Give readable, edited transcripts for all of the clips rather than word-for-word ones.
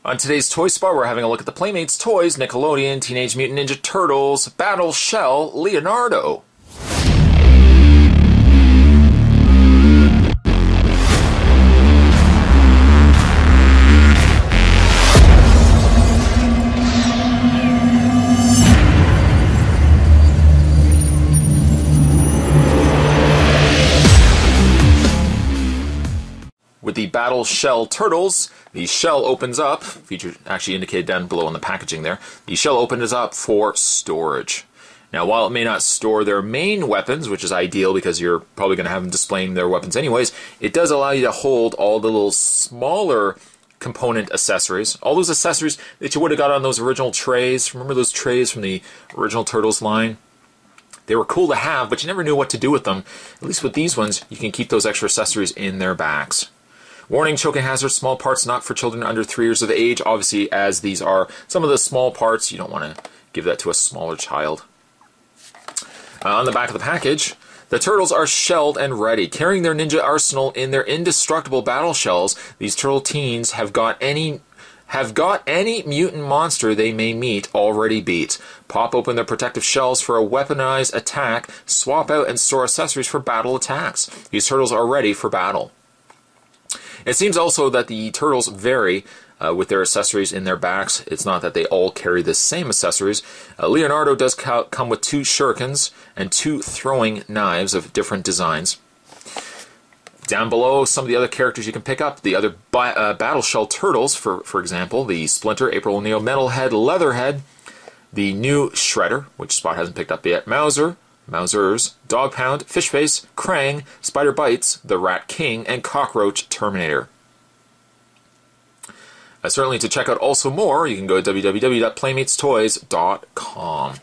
On today's Toy Spot, we're having a look at the Playmates toys, Nickelodeon, Teenage Mutant Ninja Turtles, Battle Shell, Leonardo. With the Battle Shell Turtles, the shell opens up, featured actually indicated down below on the packaging there, the shell opens up for storage. Now, while it may not store their main weapons, which is ideal because you're probably going to have them displaying their weapons anyways, it does allow you to hold all the little smaller component accessories, all those accessories that you would have got on those original trays. Remember those trays from the original Turtles line? They were cool to have, but you never knew what to do with them. At least with these ones, you can keep those extra accessories in their backs. Warning, choking hazard, small parts not for children under 3 years of age. Obviously, as these are some of the small parts, you don't want to give that to a smaller child. On the back of the package, the turtles are shelled and ready. Carrying their ninja arsenal in their indestructible battle shells, these turtle teens have got any mutant monster they may meet already beat. Pop open their protective shells for a weaponized attack, swap out and store accessories for battle attacks. These turtles are ready for battle. It seems also that the turtles vary with their accessories in their backs. It's not that they all carry the same accessories. Leonardo does come with 2 shurikens and 2 throwing knives of different designs. Down below, some of the other characters you can pick up. The other Battle Shell Turtles, for example, the Splinter, April O'Neil, Metalhead, Leatherhead, the new Shredder, which Spot hasn't picked up yet, Mausers, Dog Pound, Fishface, Krang, Spider Bites, the Rat King, and Cockroach Terminator. Certainly to check out also more, you can go to www.playmatestoys.com.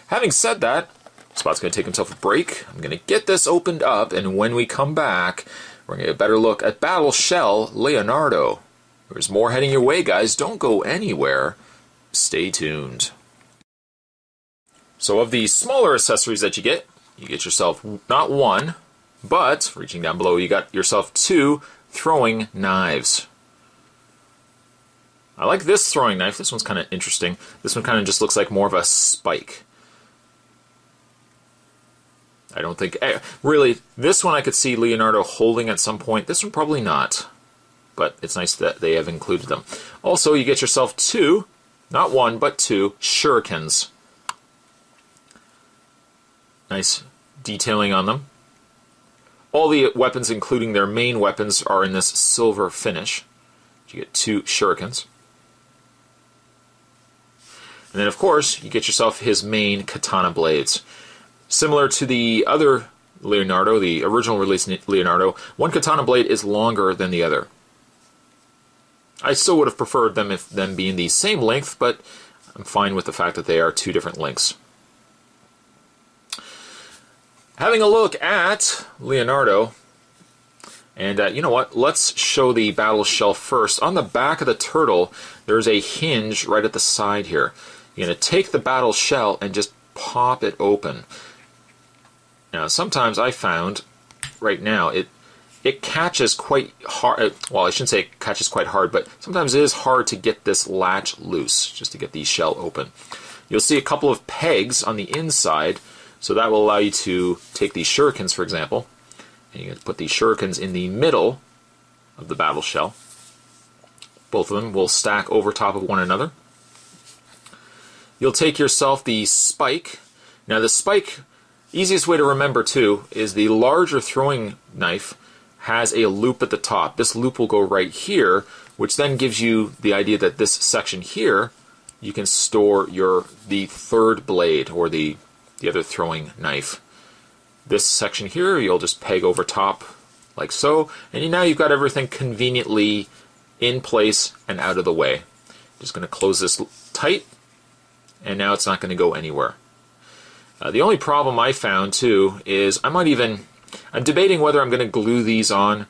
Having said that, Spot's going to take himself a break. I'm going to get this opened up, and when we come back, we're going to get a better look at Battle Shell Leonardo. There's more heading your way, guys. Don't go anywhere. Stay tuned. So of the smaller accessories that you get yourself not 1, but, reaching down below, you got yourself 2 throwing knives. I like this throwing knife. This one's kind of interesting. This one kind of just looks like more of a spike. I don't think... really, this one I could see Leonardo holding at some point. This one probably not. But it's nice that they have included them. Also, you get yourself 2, not 1, but 2 shurikens. Nice detailing on them. All the weapons, including their main weapons, are in this silver finish. You get 2 shurikens. And then, of course, you get yourself his main katana blades. Similar to the other Leonardo, the original release Leonardo, one katana blade is longer than the other. I still would have preferred them being the same length, but I'm fine with the fact that they are 2 different lengths. Having a look at Leonardo, and you know what, let's show the battle shell first. On the back of the turtle, there's a hinge right at the side here. You're going to take the battle shell and just pop it open. Now, sometimes I found, right now, it catches quite hard. Well, I shouldn't say it catches quite hard, but sometimes it is hard to get this latch loose, just to get the shell open. You'll see a couple of pegs on the inside, so that will allow you to take these shurikens, for example, and you can put these shurikens in the middle of the battle shell. Both of them will stack over top of one another. You'll take yourself the spike. Now the spike, easiest way to remember too, is the larger throwing knife has a loop at the top. This loop will go right here, which then gives you the idea that this section here, you can store the third blade, or the other throwing knife. This section here, you'll just peg over top, like so, and now you've got everything conveniently in place and out of the way. Just going to close this tight, and now it's not going to go anywhere. The only problem I found too is I'm debating whether I'm going to glue these on,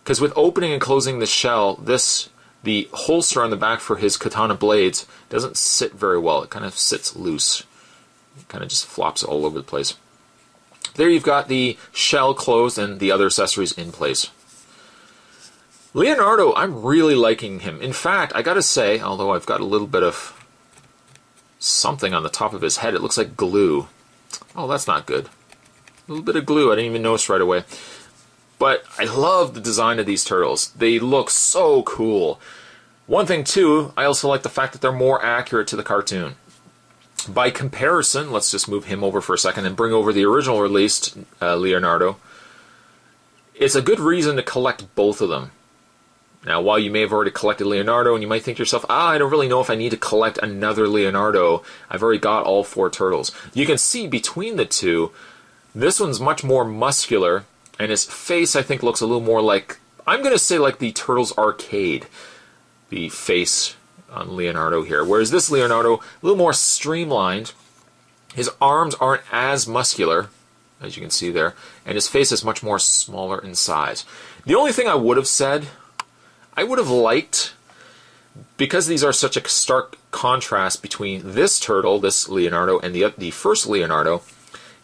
because with opening and closing the shell, the holster on the back for his katana blades doesn't sit very well. It kind of sits loose. It kind of just flops all over the place. There you've got the shell closed and the other accessories in place. Leonardo, I'm really liking him. In fact, I gotta say, although I've got a little bit of something on the top of his head, it looks like glue. Oh, that's not good. A little bit of glue, I didn't even notice right away. But I love the design of these turtles. They look so cool. One thing too, I also like the fact that they're more accurate to the cartoon. By comparison, let's just move him over for a second and bring over the original released Leonardo. It's a good reason to collect both of them. Now, while you may have already collected Leonardo, and you might think to yourself, I don't really know if I need to collect another Leonardo. I've already got all 4 turtles. You can see between the two, this one's much more muscular, and his face, I think, looks a little more like, I'm going to say like the Turtles Arcade, the face on Leonardo here. Whereas this Leonardo, a little more streamlined. His arms aren't as muscular, as you can see there, and his face is much more smaller in size. The only thing I would have said, I would have liked, because these are such a stark contrast between this turtle, this Leonardo, and the first Leonardo,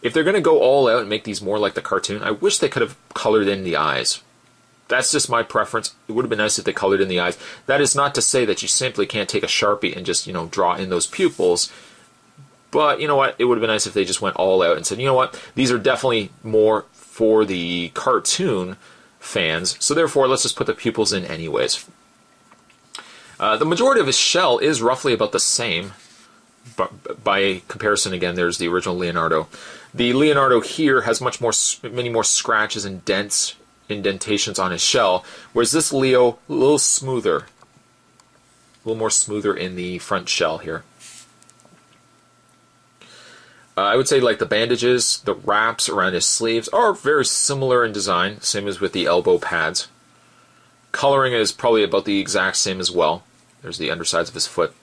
if they're going to go all out and make these more like the cartoon, I wish they could have colored in the eyes. That's just my preference. It would have been nice if they colored in the eyes. That is not to say that you simply can't take a Sharpie and just, draw in those pupils. But, you know what? It would have been nice if they just went all out and said, you know what? These are definitely more for the cartoon fans, so therefore let's just put the pupils in anyways. The majority of his shell is roughly about the same, but by comparison, again, there's the original Leonardo. The Leonardo here has many more scratches and indentations on his shell, whereas this Leo, a little smoother. A little more smoother in the front shell here. I would say like the bandages, the wraps around his sleeves are very similar in design, same as with the elbow pads. Coloring is probably about the exact same as well. There's the undersides of his foot.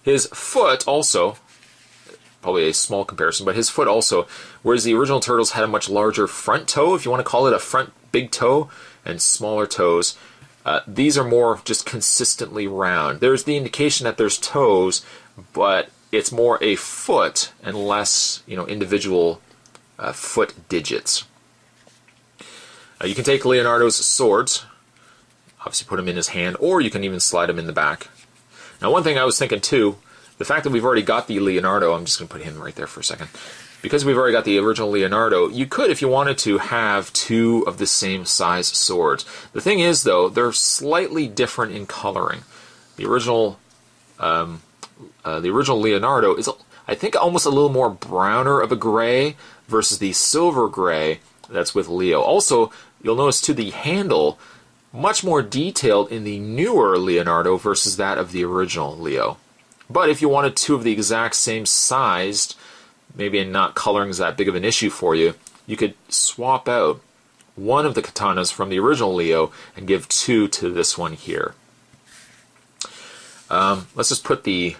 His foot also, probably a small comparison, but his foot also, whereas the original Turtles had a much larger front toe, if you want to call it a front big toe, and smaller toes, these are more just consistently round. There's the indication that there's toes, but it's more a foot and less, individual foot digits. You can take Leonardo's swords, obviously put them in his hand, or you can even slide them in the back. Now, one thing I was thinking too, the fact that we've already got the Leonardo, I'm just going to put him right there for a second. Because we've already got the original Leonardo, you could, if you wanted to, have 2 of the same size swords. The thing is, though, they're slightly different in coloring. The original Leonardo is, I think, almost a little more browner of a gray versus the silver gray that's with Leo. Also, you'll notice, too, the handle, much more detailed in the newer Leonardo versus that of the original Leo. But if you wanted 2 of the exact same sized, maybe not coloring is that big of an issue for you, you could swap out one of the katanas from the original Leo and give 2 to this one here. Let's just put the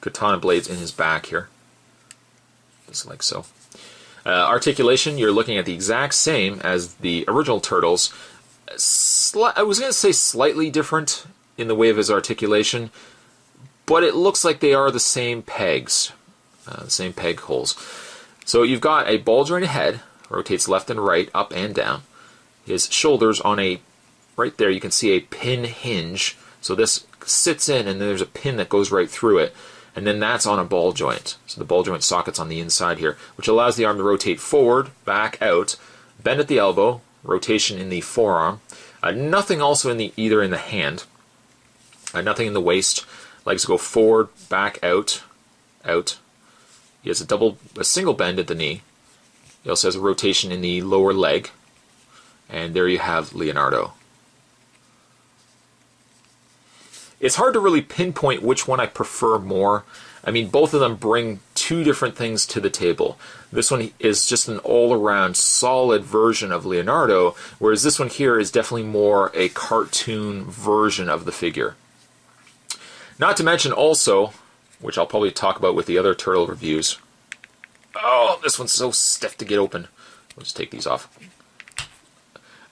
katana blades in his back here, just like so. Articulation, you're looking at the exact same as the original Turtles. I was going to say slightly different in the way of his articulation, but it looks like they are the same pegs, the same peg holes. So you've got a ball jointed head, rotates left and right, up and down. His shoulders on right there you can see a pin hinge, so this sits in and then there's a pin that goes right through it, and then that's on a ball joint. So the ball joint socket's on the inside here, which allows the arm to rotate forward, back, out, bend at the elbow, rotation in the forearm. Nothing also either in the hand, nothing in the waist. Legs go forward, back, out, out. He has a single bend at the knee. He also has a rotation in the lower leg. And there you have Leonardo. It's hard to really pinpoint which one I prefer more. I mean, both of them bring 2 different things to the table. This one is just an all-around solid version of Leonardo, whereas this one here is definitely more a cartoon version of the figure. Not to mention also, which I'll probably talk about with the other turtle reviews. Oh, this one's so stiff to get open. Let's take these off.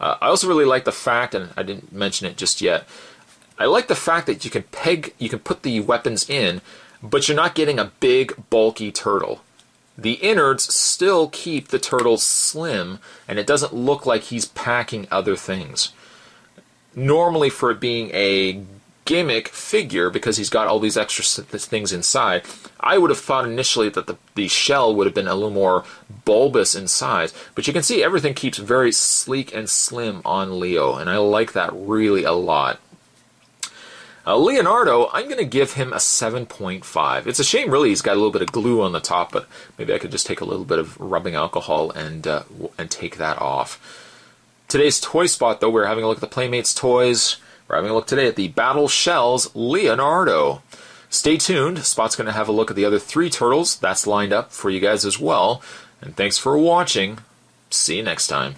I also really like the fact, and I didn't mention it just yet, I like the fact that you can put the weapons in, but you're not getting a big, bulky turtle. The innards still keep the turtle slim, and it doesn't look like he's packing other things. normally for it being a gimmick figure, because he's got all these extra things inside, I would have thought initially that the shell would have been a little more bulbous in size. But you can see everything keeps very sleek and slim on Leo, and I like that really a lot. Leonardo, I'm going to give him a 7.5. It's a shame, really, he's got a little bit of glue on the top, but maybe I could just take a little bit of rubbing alcohol and take that off. Today's toy spot, though, we're having a look at the Playmates toys. We're having a look today at the Battle Shells Leonardo. Stay tuned. Spot's going to have a look at the other 3 turtles. That's lined up for you guys as well. And thanks for watching. See you next time.